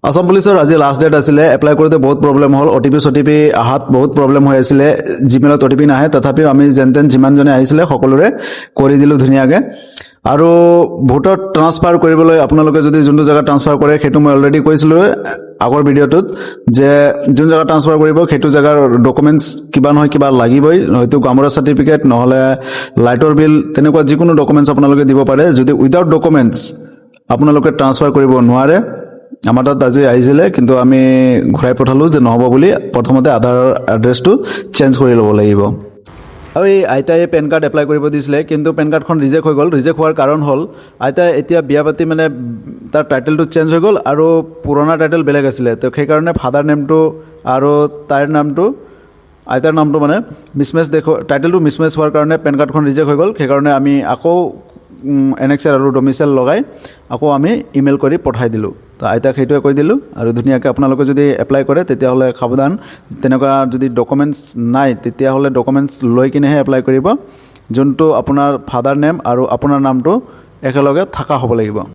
আসাম পুলিচৰ আজি last date আছিলে এপ্লাই কৰোঁতে বহুত প্ৰব্লেম হ'ল অটিপি অহাত বহুত প্ৰব্লেম হৈ আছিলে জিমেইলত অটিপি নাহে তথাপিও আমি যেন তেন যিমানজনে আহিছিলে সকলোৰে কৰি দিলোঁ ধুনীয়াকৈ আৰু ভোটত ট্ৰান্সফাৰ কৰিবলৈ আপোনালোকে যদি যোনটো জেগাত ট্ৰান্সফাৰ কৰে সেইটো মই অলৰেডি কৈছিলোঁ আগৰ ভিডিঅ'টোত যে যোন জেগাত ট্ৰান্সফাৰ কৰিব সেইটো জেগাৰ ডকুমেণ্টছ কিবা নহয় কিবা লাগিবই হয়তো গামোৰা চাৰ্টিফিকেট নহ'লে লাইটৰ বিল তেনেকুৱা যিকোনো ডকুমেণ্টছ আপোনালোকে দিব পাৰে যদি উইদাউট ডকুমেণ্টছ আপোনালোকে ট্ৰান্সফাৰ কৰিব নোৱাৰে আমাৰ তাত আজি আহিছিলে কিন্তু আমি ঘূৰাই পঠালোঁ যে নহ'ব বুলি প্ৰথমতে আধাৰ এড্ৰেছটো চেঞ্জ কৰি ল'ব লাগিব আৰু এই আইতাই পেন কাৰ্ড এপ্লাই কৰিব দিছিলে কিন্তু পেন কাৰ্ডখন ৰিজেক্ট হৈ গ'ল ৰিজেক্ট হোৱাৰ কাৰণ হ'ল আইতাই এতিয়া বিয়া পাতি মানে তাৰ টাইটেলটো চেঞ্জ হৈ গ'ল আৰু পুৰণা টাইটেল বেলেগ আছিলে তো সেইকাৰণে ফাদাৰ নেমটো আৰু তাইৰ নামটো আইতাৰ নামটো মানে মিছমেচ টাইটেলটো মিছমেচ হোৱাৰ কাৰণে পেন কাৰ্ডখন ৰিজেক্ট হৈ গ'ল সেইকাৰণে আমি আকৌ এনেক্সাৰ আৰু ডমিচাইল লগাই আকৌ আমি ইমেইল কৰি পঠাই দিলোঁ তো আইতাক সেইটোৱে কৈ দিলোঁ আৰু ধুনীয়াকৈ আপোনালোকে যদি এপ্লাই কৰে তেতিয়াহ'লে সাৱধান তেনেকুৱা যদি ডকুমেণ্টছ নাই তেতিয়াহ'লে ডকুমেণ্টছ লৈ কিনেহে এপ্লাই কৰিব যোনটো আপোনাৰ ফাদাৰ নেম আৰু আপোনাৰ নামটো একেলগে থকা হ'ব লাগিব